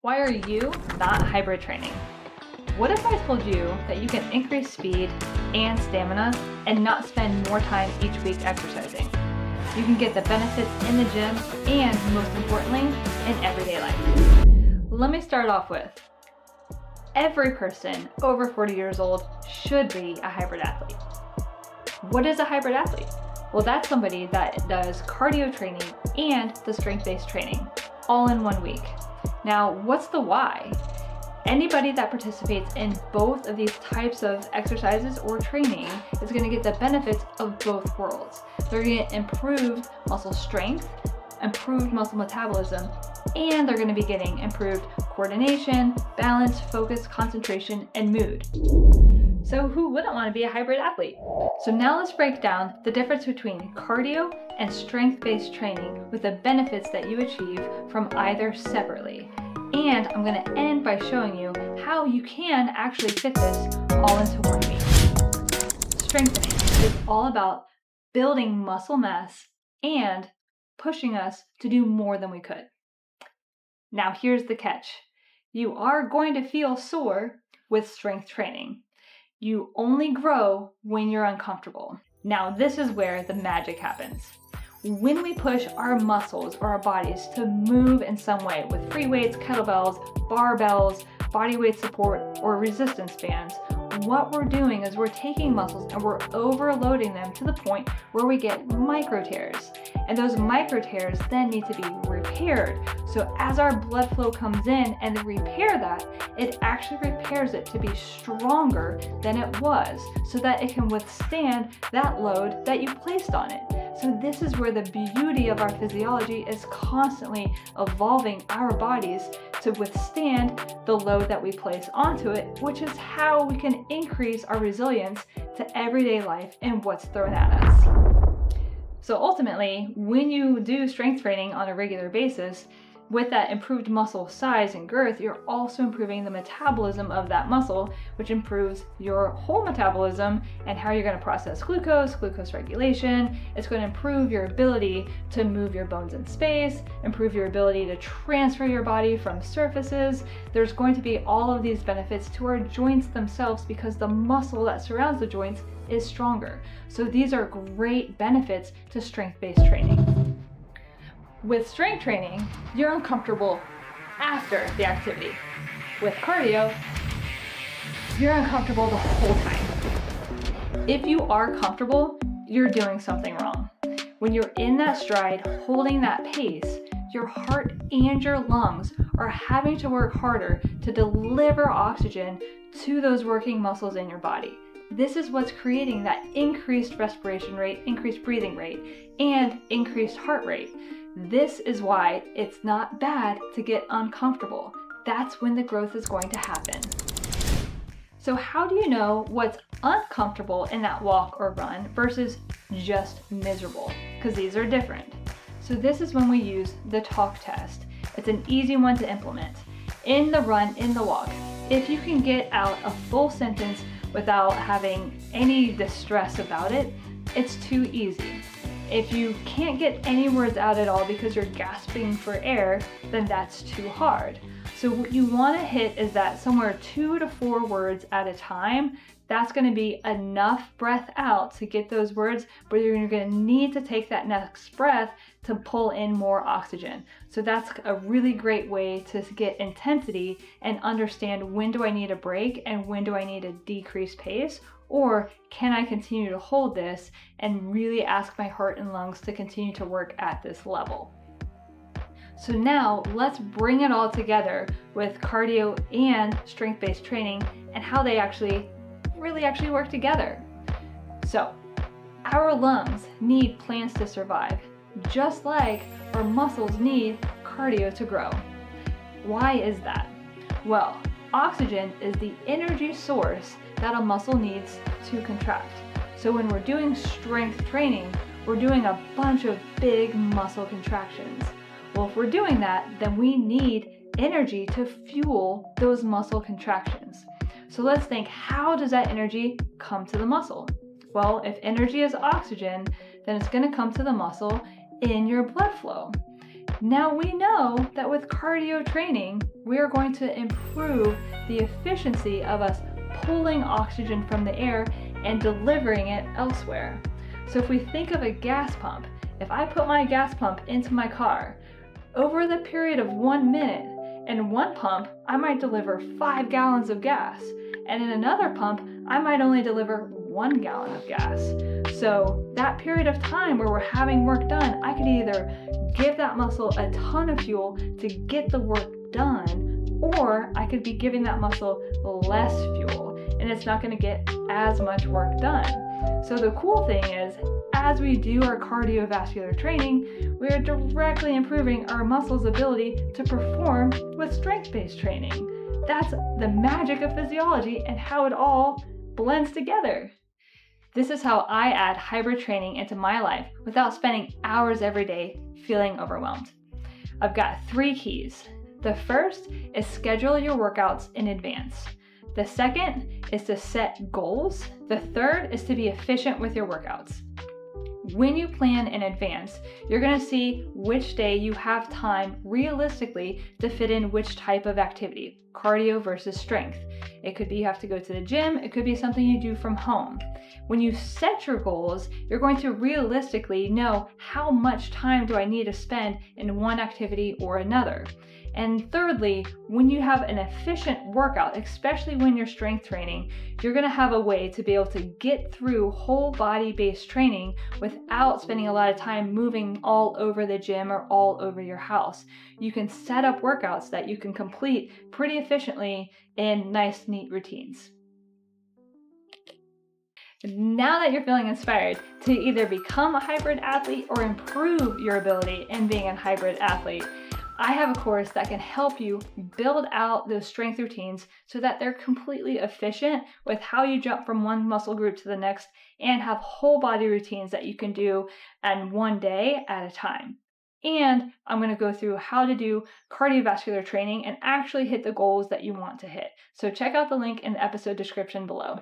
Why are you not hybrid training? What if I told you that you can increase speed and stamina and not spend more time each week exercising? You can get the benefits in the gym and, most importantly, in everyday life. Let me start off with, every person over 40 years old should be a hybrid athlete. What is a hybrid athlete? Well, that's somebody that does cardio training and the strength-based training all in 1 week. Now, what's the why? Anybody that participates in both of these types of exercises or training is going to get the benefits of both worlds. They're going to get improved muscle strength, improved muscle metabolism, and they're going to be getting improved coordination, balance, focus, concentration, and mood. So who wouldn't want to be a hybrid athlete? So now let's break down the difference between cardio and strength-based training with the benefits that you achieve from either separately. And I'm going to end by showing you how you can actually fit this all into 1 week. Strengthening is all about building muscle mass and pushing us to do more than we could. Now here's the catch. You are going to feel sore with strength training. You only grow when you're uncomfortable. Now this is where the magic happens. When we push our muscles or our bodies to move in some way with free weights, kettlebells, barbells, body weight support, or resistance bands, what we're doing is we're taking muscles and we're overloading them to the point where we get micro tears. And those micro tears then need to be repaired. So as our blood flow comes in and they repair that, it actually repairs it to be stronger than it was so that it can withstand that load that you placed on it. So this is where the beauty of our physiology is constantly evolving our bodies to withstand the load that we place onto it, which is how we can increase our resilience to everyday life and what's thrown at us. So ultimately, when you do strength training on a regular basis, with that improved muscle size and girth, you're also improving the metabolism of that muscle, which improves your whole metabolism and how you're going to process glucose regulation. It's going to improve your ability to move your bones in space, improve your ability to transfer your body from surfaces. There's going to be all of these benefits to our joints themselves because the muscle that surrounds the joints is stronger. So these are great benefits to strength-based training. With strength training, you're uncomfortable after the activity. With cardio, you're uncomfortable the whole time. If you are comfortable, you're doing something wrong. When you're in that stride, holding that pace, your heart and your lungs are having to work harder to deliver oxygen to those working muscles in your body. This is what's creating that increased respiration rate, increased breathing rate, and increased heart rate. This is why it's not bad to get uncomfortable. That's when the growth is going to happen. So how do you know what's uncomfortable in that walk or run versus just miserable? Because these are different. So this is when we use the talk test. It's an easy one to implement. In the run, in the walk, if you can get out a full sentence without having any distress about it, it's too easy. If you can't get any words out at all because you're gasping for air, then that's too hard. So what you want to hit is that somewhere 2 to 4 words at a time. That's going to be enough breath out to get those words, but you're going to need to take that next breath to pull in more oxygen. So that's a really great way to get intensity and understand when do I need a break and when do I need a decreased pace, or can I continue to hold this and really ask my heart and lungs to continue to work at this level. So now let's bring it all together with cardio and strength-based training and how they really work together. So our lungs need plants to survive, just like our muscles need cardio to grow. Why is that? Well, oxygen is the energy source that a muscle needs to contract. So when we're doing strength training, we're doing a bunch of big muscle contractions. Well, if we're doing that, then we need energy to fuel those muscle contractions. So let's think, how does that energy come to the muscle? Well, if energy is oxygen, then it's going to come to the muscle in your blood flow. Now we know that with cardio training, we are going to improve the efficiency of us pulling oxygen from the air and delivering it elsewhere. So if we think of a gas pump, if I put my gas pump into my car, over the period of 1 minute, in one pump, I might deliver 5 gallons of gas, and in another pump, I might only deliver 1 gallon of gas. So that period of time where we're having work done, I could either give that muscle a ton of fuel to get the work done, or I could be giving that muscle less fuel, and it's not going to get as much work done. So the cool thing is, as we do our cardiovascular training, we are directly improving our muscles' ability to perform with strength-based training. That's the magic of physiology and how it all blends together. This is how I add hybrid training into my life without spending hours every day feeling overwhelmed. I've got 3 keys. The first is schedule your workouts in advance. The second is to set goals. The third is to be efficient with your workouts. When you plan in advance, you're going to see which day you have time realistically to fit in which type of activity, cardio versus strength. It could be you have to go to the gym, it could be something you do from home. When you set your goals, you're going to realistically know how much time do I need to spend in one activity or another. And thirdly, when you have an efficient workout, especially when you're strength training, you're going to have a way to be able to get through whole body based training without spending a lot of time moving all over the gym or all over your house. You can set up workouts that you can complete pretty efficiently in nice, neat routines. Now that you're feeling inspired to either become a hybrid athlete or improve your ability in being a hybrid athlete, I have a course that can help you build out those strength routines so that they're completely efficient with how you jump from one muscle group to the next and have whole body routines that you can do in one day at a time. And I'm going to go through how to do cardiovascular training and actually hit the goals that you want to hit. So check out the link in the episode description below.